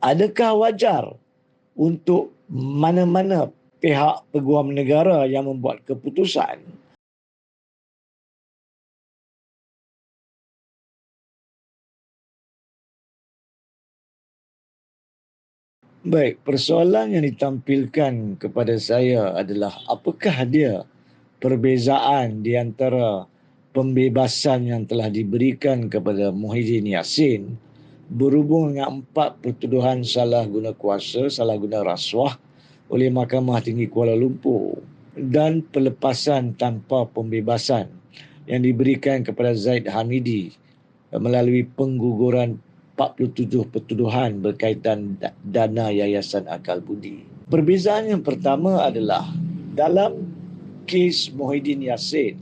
adakah wajar untuk mana-mana pihak peguam negara yang membuat keputusan? Baik, persoalan yang ditampilkan kepada saya adalah apakah dia perbezaan di antara pembebasan yang telah diberikan kepada Muhyiddin Yassin berhubung dengan 4 pertuduhan salah guna kuasa, salah guna rasuah oleh Mahkamah Tinggi Kuala Lumpur dan pelepasan tanpa pembebasan yang diberikan kepada Zaid Hamidi melalui pengguguran 47 pertuduhan berkaitan dana Yayasan Akal Budi. Perbezaan yang pertama adalah dalam kes Muhyiddin Yassin,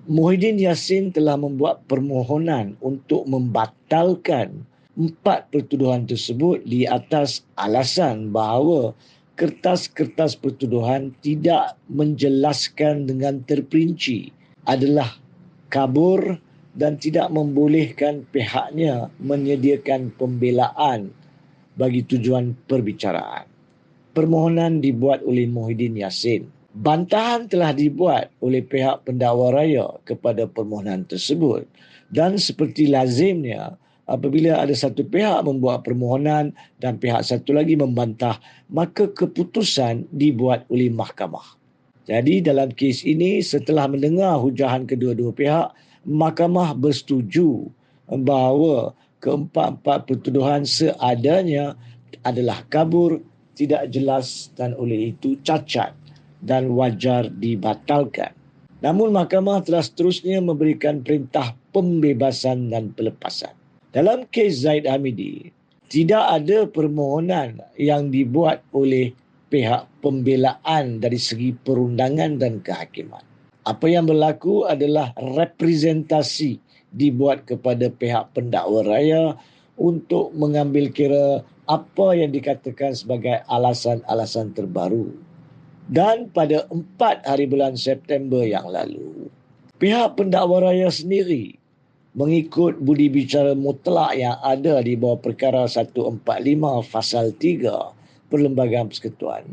Muhyiddin Yassin telah membuat permohonan untuk membatalkan 4 pertuduhan tersebut di atas alasan bahawa kertas-kertas pertuduhan tidak menjelaskan dengan terperinci, adalah kabur dan tidak membolehkan pihaknya menyediakan pembelaan bagi tujuan perbicaraan. Permohonan dibuat oleh Muhyiddin Yassin. Bantahan telah dibuat oleh pihak pendakwa raya kepada permohonan tersebut. Dan seperti lazimnya, apabila ada satu pihak membuat permohonan dan pihak satu lagi membantah, maka keputusan dibuat oleh mahkamah. Jadi dalam kes ini, setelah mendengar hujahan kedua-dua pihak, mahkamah bersetuju bahawa keempat-empat pertuduhan seadanya adalah kabur, tidak jelas dan oleh itu cacat dan wajar dibatalkan. Namun mahkamah telah seterusnya memberikan perintah pembebasan dan pelepasan. Dalam kes Zaid Hamidi, tidak ada permohonan yang dibuat oleh pihak pembelaan dari segi perundangan dan kehakiman. Apa yang berlaku adalah representasi dibuat kepada pihak pendakwa raya untuk mengambil kira apa yang dikatakan sebagai alasan-alasan terbaru. Dan pada 4 hari bulan September yang lalu, pihak pendakwa raya sendiri mengikut budi bicara mutlak yang ada di bawah perkara 145 Fasal 3 Perlembagaan Persekutuan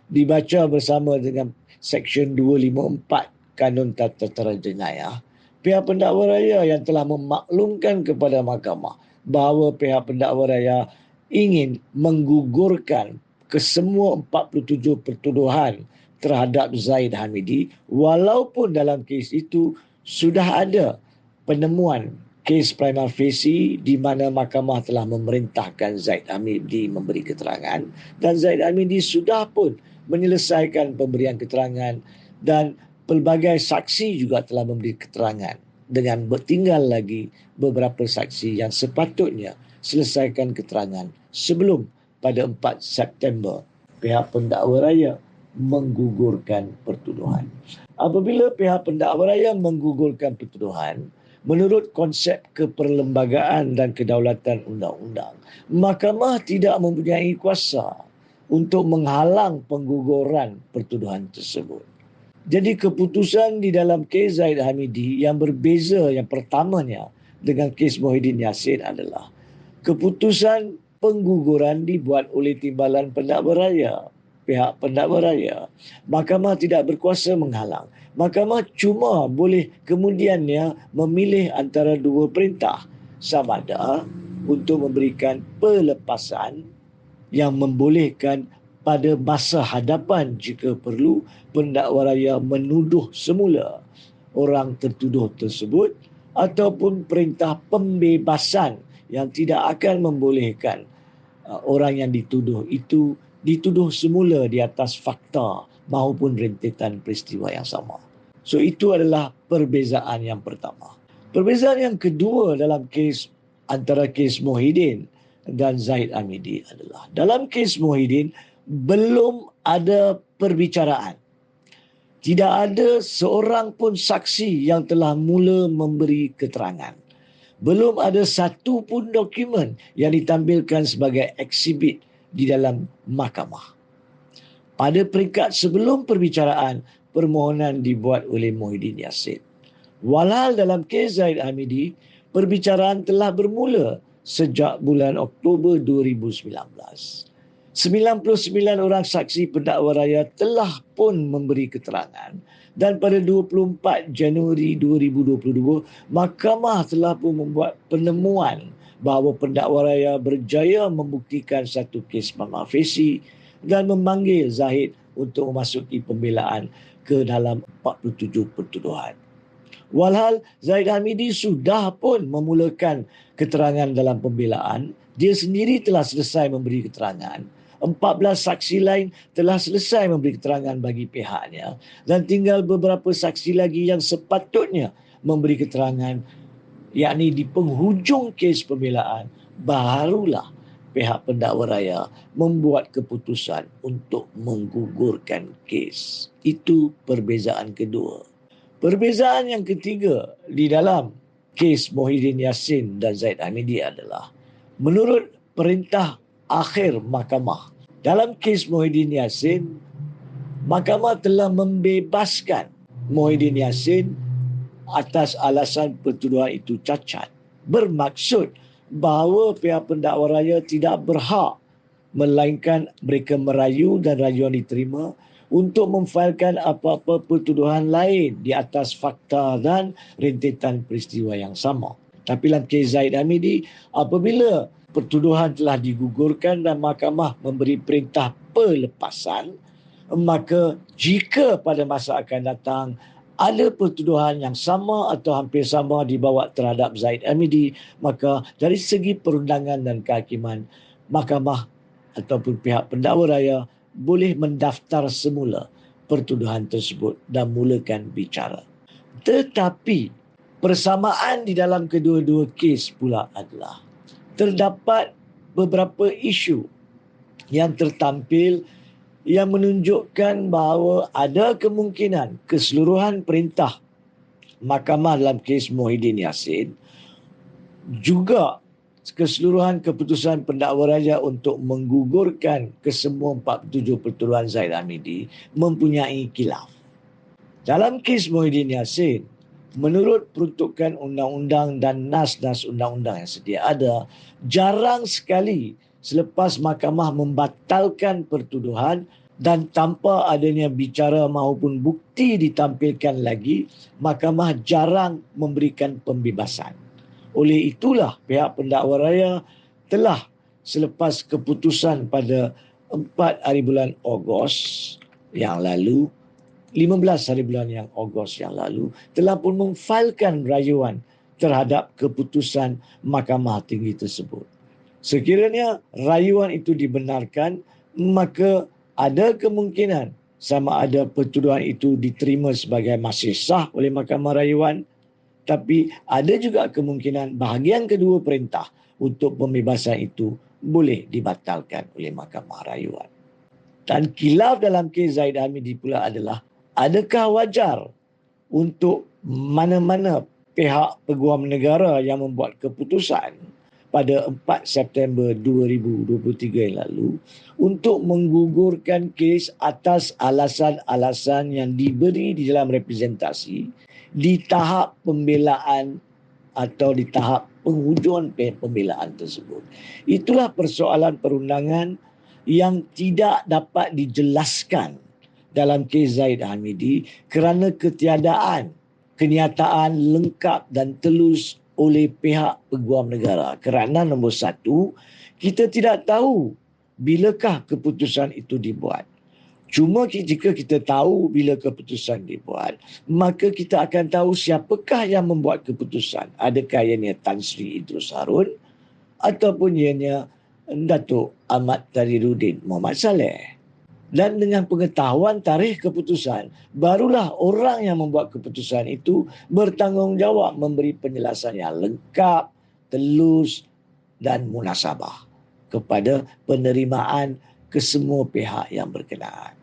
dibaca bersama dengan Seksyen 254 Kanun Tata Cara Jenayah, pihak pendakwa raya yang telah memaklumkan kepada mahkamah bahawa pihak pendakwa raya ingin menggugurkan kesemua 47 pertuduhan terhadap Zaid Hamidi, walaupun dalam kes itu sudah ada penemuan kes prima facie di mana mahkamah telah memerintahkan Zaid Hamidi memberi keterangan dan Zaid Hamidi sudah pun menyelesaikan pemberian keterangan dan pelbagai saksi juga telah memberi keterangan dengan bertinggal lagi beberapa saksi yang sepatutnya selesaikan keterangan sebelum pada 4 September pihak pendakwa raya menggugurkan pertuduhan. Apabila pihak pendakwa raya menggugurkan pertuduhan, menurut konsep keperlembagaan dan kedaulatan undang-undang, mahkamah tidak mempunyai kuasa untuk menghalang pengguguran pertuduhan tersebut. Jadi keputusan di dalam kes Zaid Hamidi yang berbeza yang pertamanya dengan kes Muhyiddin Yassin adalah keputusan pengguguran dibuat oleh Timbalan Pendakwa Raya, pihak pendakwa raya. Mahkamah tidak berkuasa menghalang. Mahkamah cuma boleh kemudiannya memilih antara dua perintah, sama ada untuk memberikan pelepasan yang membolehkan pada masa hadapan jika perlu pendakwa raya menuduh semula orang tertuduh tersebut, ataupun perintah pembebasan yang tidak akan membolehkan orang yang dituduh itu dituduh semula di atas fakta maupun rentetan peristiwa yang sama. So itu adalah perbezaan yang pertama. Perbezaan yang kedua dalam kes antara kes Muhyiddin dan Zaid Hamidi adalah dalam kes Muhyiddin belum ada perbicaraan. Tidak ada seorang pun saksi yang telah mula memberi keterangan. Belum ada satu pun dokumen yang ditampilkan sebagai eksibit di dalam mahkamah. Pada peringkat sebelum perbicaraan, permohonan dibuat oleh Muhyiddin Yassin. Walhal dalam kes Zaid Hamidi, perbicaraan telah bermula sejak bulan Oktober 2019. 99 orang saksi pendakwa raya telah pun memberi keterangan dan pada 24 Januari 2022, Mahkamah telah pun membuat penemuan bahawa pendakwa raya berjaya membuktikan satu kes malafisi dan memanggil Zahid untuk memasuki pembelaan ke dalam 47 pertuduhan. Walhal Zahid Hamidi sudah pun memulakan keterangan dalam pembelaan, dia sendiri telah selesai memberi keterangan. 14 saksi lain telah selesai memberi keterangan bagi pihaknya dan tinggal beberapa saksi lagi yang sepatutnya memberi keterangan, yakni di penghujung kes pembelaan barulah pihak pendakwa raya membuat keputusan untuk menggugurkan kes. Itu perbezaan kedua. Perbezaan yang ketiga di dalam kes Muhyiddin Yassin dan Zahid Hamidi adalah menurut perintah akhir mahkamah. Dalam kes Muhyiddin Yassin, mahkamah telah membebaskan Muhyiddin Yassin atas alasan pertuduhan itu cacat. Bermaksud bahawa pihak pendakwa raya tidak berhak melainkan mereka merayu dan rayuan diterima untuk memfailkan apa-apa pertuduhan lain di atas fakta dan rentetan peristiwa yang sama. Tapi dalam kes Zahid Hamidi, apabila pertuduhan telah digugurkan dan mahkamah memberi perintah pelepasan, maka jika pada masa akan datang ada pertuduhan yang sama atau hampir sama dibawa terhadap Zahid Hamidi, maka dari segi perundangan dan kehakiman, mahkamah ataupun pihak pendakwa raya boleh mendaftar semula pertuduhan tersebut dan mulakan bicara. Tetapi persamaan di dalam kedua-dua kes pula adalah terdapat beberapa isu yang tertampil yang menunjukkan bahawa ada kemungkinan keseluruhan perintah mahkamah dalam kes Muhyiddin Yassin, juga keseluruhan keputusan pendakwa raya untuk menggugurkan kesemua 47 pertuduhan Zahid Hamidi mempunyai khilaf. Dalam kes Muhyiddin Yassin, menurut peruntukan undang-undang dan nas-nas undang-undang yang sedia ada, jarang sekali selepas mahkamah membatalkan pertuduhan dan tanpa adanya bicara maupun bukti ditampilkan lagi, mahkamah jarang memberikan pembebasan. Oleh itulah pihak pendakwa raya telah selepas keputusan pada 4 hari bulan Ogos yang lalu, 15 hari bulan yang Ogos yang lalu, telah pun memfailkan rayuan terhadap keputusan Mahkamah Tinggi tersebut. Sekiranya rayuan itu dibenarkan, maka ada kemungkinan sama ada pertuduhan itu diterima sebagai masih sah oleh Mahkamah Rayuan, tapi ada juga kemungkinan bahagian kedua perintah untuk pembebasan itu boleh dibatalkan oleh Mahkamah Rayuan. Dan khilaf dalam kes Zahid Hamidi pula adalah, adakah wajar untuk mana-mana pihak peguam negara yang membuat keputusan pada 4 September 2023 yang lalu untuk menggugurkan kes atas alasan-alasan yang diberi di dalam representasi di tahap pembelaan atau di tahap penghujung pembelaan tersebut. Itulah persoalan perundangan yang tidak dapat dijelaskan dalam kes Zahid Hamidi kerana ketiadaan kenyataan lengkap dan telus oleh pihak peguam negara. Kerana nombor satu, kita tidak tahu bilakah keputusan itu dibuat. Cuma jika kita tahu bila keputusan dibuat, maka kita akan tahu siapakah yang membuat keputusan. Adakah ianya Tan Sri Idrus Harun ataupun ianya Datuk Ahmad Tahriruddin Mohamad Saleh. Dan dengan pengetahuan tarikh keputusan, barulah orang yang membuat keputusan itu bertanggungjawab memberi penjelasan yang lengkap, telus dan munasabah kepada penerimaan kesemua pihak yang berkenaan.